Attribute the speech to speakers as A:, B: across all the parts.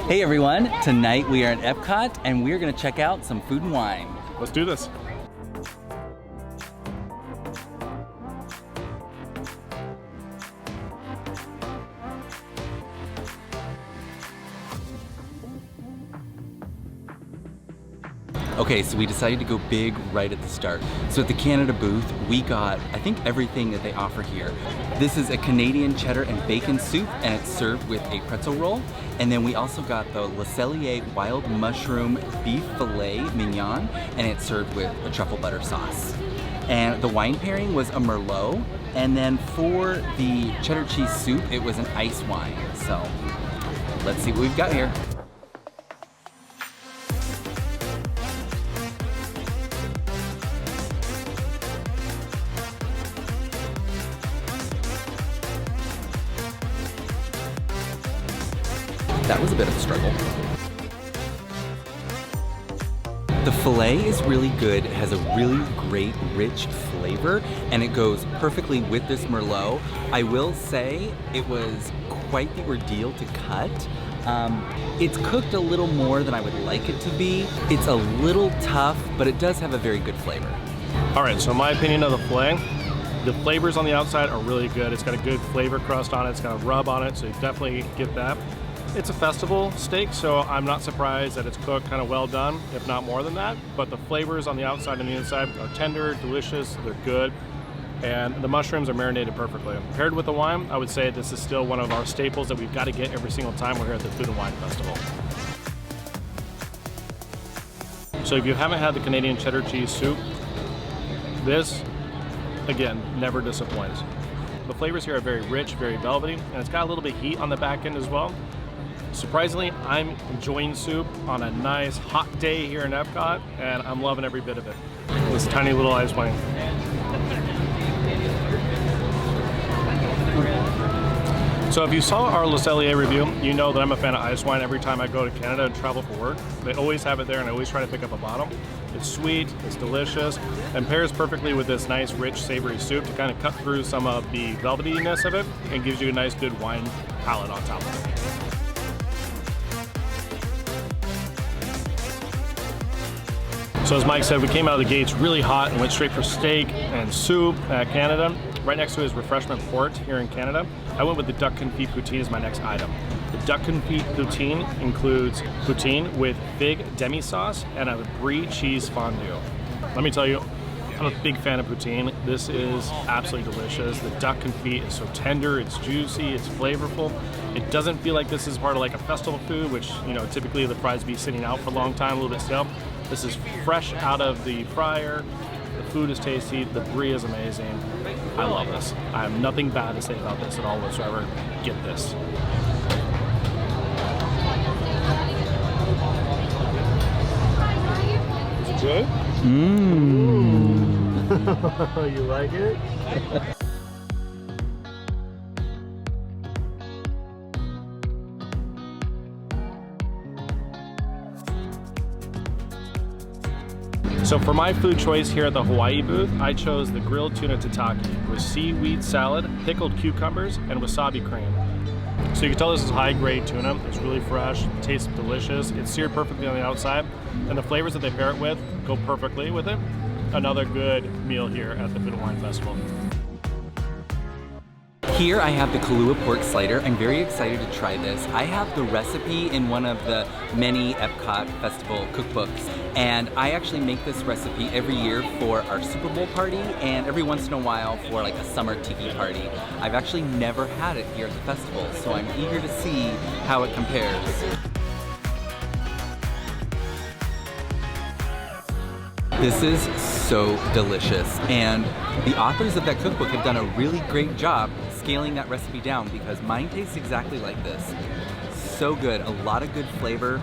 A: Hey everyone, tonight we are at Epcot and we're gonna check out some food and wine.
B: Let's do this.
A: Okay, so we decided to go big right at the start. So at the Canada booth, we got, I think, everything that they offer here. This is a Canadian cheddar and bacon soup, and it's served with a pretzel roll. And then we also got the Le Cellier wild mushroom beef filet mignon, and it's served with a truffle butter sauce. And the wine pairing was a Merlot. And then for the cheddar cheese soup, it was an ice wine. So let's see what we've got here. That was a bit of a struggle. The filet is really good. It has a really great, rich flavor, and it goes perfectly with this Merlot. I will say it was quite the ordeal to cut. It's cooked a little more than I would like it to be. It's a little tough, but it does have a very good flavor.
B: All right, so my opinion of the filet, the flavors on the outside are really good. It's got a good flavor crust on it. It's got a rub on it, so you definitely get that. It's a festival steak, so I'm not surprised that it's cooked kind of well done, if not more than that. But the flavors on the outside and the inside are tender, delicious, they're good. And the mushrooms are marinated perfectly. Paired with the wine, I would say this is still one of our staples that we've got to get every single time we're here at the Food and Wine Festival. So if you haven't had the Canadian cheddar cheese soup, this, again, never disappoints. The flavors here are very rich, very velvety, and it's got a little bit of heat on the back end as well. Surprisingly, I'm enjoying soup on a nice hot day here in Epcot, and I'm loving every bit of it. This tiny little ice wine. So if you saw our Le Cellier review, you know that I'm a fan of ice wine every time I go to Canada and travel for work. They always have it there, and I always try to pick up a bottle. It's sweet, it's delicious, and pairs perfectly with this nice, rich, savory soup to kind of cut through some of the velvetyness of it and gives you a nice, good wine palate on top of it. So as Mike said, we came out of the gates really hot and went straight for steak and soup at Canada. Right next to his refreshment port here in Canada, I went with the duck confit poutine as my next item. The duck confit poutine includes poutine with fig demi-sauce and a brie cheese fondue. Let me tell you, I'm a big fan of poutine. This is absolutely delicious. The duck confit is so tender, it's juicy, it's flavorful. It doesn't feel like this is part of like a festival food, which, you know, typically the fries be sitting out for a long time, a little bit stale. This is fresh out of the fryer. The food is tasty, the brie is amazing. I love this. I have nothing bad to say about this at all whatsoever. Get this. Is it good? Mmm. You like it? So for my food choice here at the Hawaii booth, I chose the grilled tuna tataki with seaweed salad, pickled cucumbers, and wasabi cream. So you can tell this is high-grade tuna. It's really fresh, it tastes delicious. It's seared perfectly on the outside, and the flavors that they pair it with go perfectly with it. Another good meal here at the Food and Wine Festival.
A: Here I have the Kulu pork slider. I'm very excited to try this. I have the recipe in one of the many Epcot Festival cookbooks, and I actually make this recipe every year for our Super Bowl party and every once in a while for like a summer tiki party. I've actually never had it here at the festival, so I'm eager to see how it compares. This is so delicious, and the authors of that cookbook have done a really great job scaling that recipe down because mine tastes exactly like this. So good, a lot of good flavor.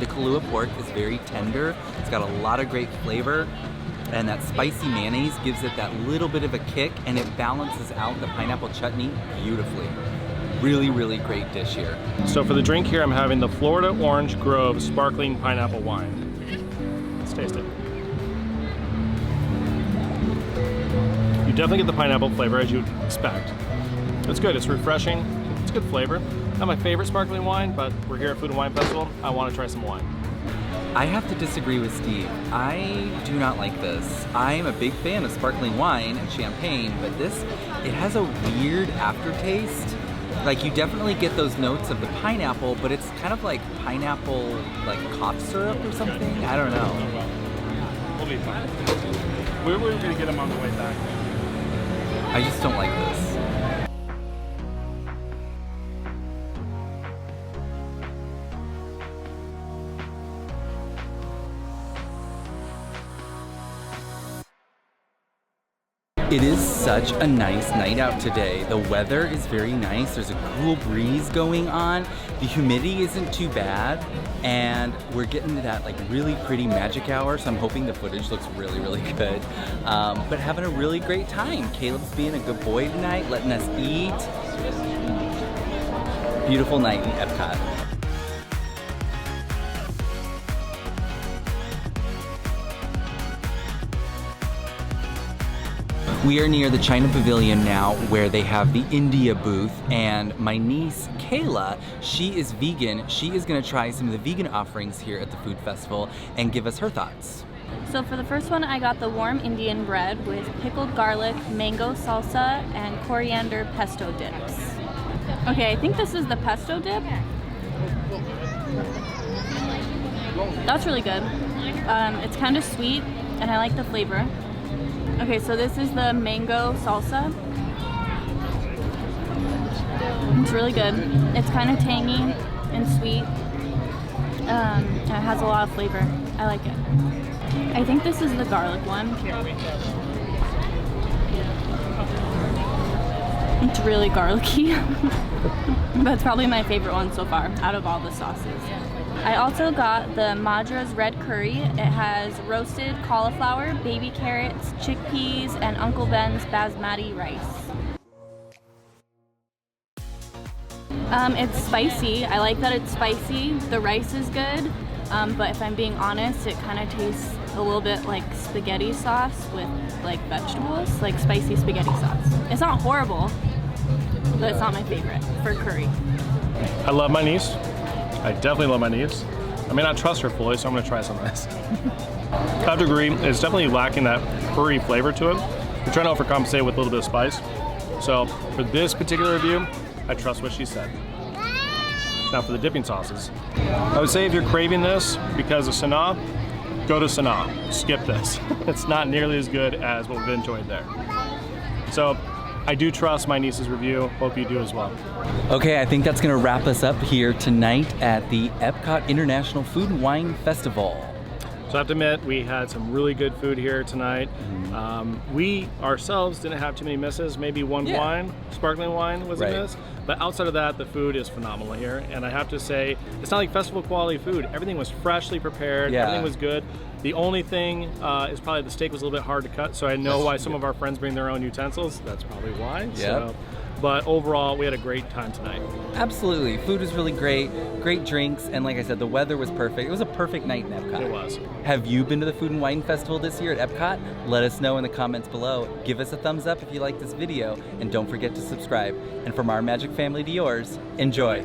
A: The Kulu pork is very tender. It's got a lot of great flavor, and that spicy mayonnaise gives it that little bit of a kick, and it balances out the pineapple chutney beautifully. Really, really great dish here.
B: So for the drink here, I'm having the Florida Orange Grove Sparkling Pineapple Wine. Let's taste it. You definitely get the pineapple flavor as you'd expect. It's good, it's refreshing. It's it's good flavor. Not my favorite sparkling wine, but we're here at Food and Wine Festival. I want to try some wine.
A: I have to disagree with Steve. I do not like this. I am a big fan of sparkling wine and champagne, but this, it has a weird aftertaste. Like, you definitely get those notes of the pineapple, but it's kind of like pineapple, like cough syrup or something. I don't know.
C: We'll be fine. We're gonna get them on the way back.
A: I just don't like this. It is such a nice night out today. The weather is very nice. There's a cool breeze going on. The humidity isn't too bad. And we're getting to that like really pretty magic hour. So I'm hoping the footage looks really, really good. But having a really great time. Caleb's being a good boy tonight, letting us eat. Beautiful night in Epcot. We are near the China Pavilion now, where they have the India booth, and my niece Kayla, she is vegan. She is gonna try some of the vegan offerings here at the food festival and give us her thoughts.
D: So for the first one, I got the warm Indian bread with pickled garlic, mango salsa, and coriander pesto dips. Okay, I think this is the pesto dip. That's really good. It's kind of sweet, and I like the flavor. Okay, so this is the mango salsa. It's really good. It's kind of tangy and sweet. And it has a lot of flavor. I like it. I think this is the garlic one. It's really garlicky. That's probably my favorite one so far out of all the sauces. I also got the Madra's red curry. It has roasted cauliflower, baby carrots, chickpeas, and Uncle Ben's basmati rice. It's spicy. I like that it's spicy. The rice is good, but if I'm being honest, it kind of tastes a little bit like spaghetti sauce with like vegetables, like spicy spaghetti sauce. It's not horrible, but it's not my favorite for curry.
B: I love my niece. I definitely love my niece. I may not trust her fully, so I'm gonna try some of this. I have to agree, it's definitely lacking that curry flavor to it. We're trying to overcompensate with a little bit of spice. So for this particular review, I trust what she said. Now for the dipping sauces. I would say if you're craving this because of Sanaa, go to Sanaa. Skip this. It's not nearly as good as what we've enjoyed there. So I do trust my niece's review. Hope you do as well.
A: Okay, I think that's gonna wrap us up here tonight at the Epcot International Food and Wine Festival.
B: So I have to admit, we had some really good food here tonight. We ourselves didn't have too many misses. Maybe one wine, sparkling wine was a miss. But outside of that, the food is phenomenal here. And I have to say, it's not like festival quality food. Everything was freshly prepared, everything was good. The only thing is probably the steak was a little bit hard to cut, so I know why some of our friends bring their own utensils. That's probably why. So, but overall, we had a great time tonight.
A: Absolutely. Food was really great. Great drinks. And like I said, the weather was perfect. It was a perfect night in Epcot.
B: It was.
A: Have you been to the Food and Wine Festival this year at Epcot? Let us know in the comments below. Give us a thumbs up if you like this video. And don't forget to subscribe. And from our magic family to yours, enjoy.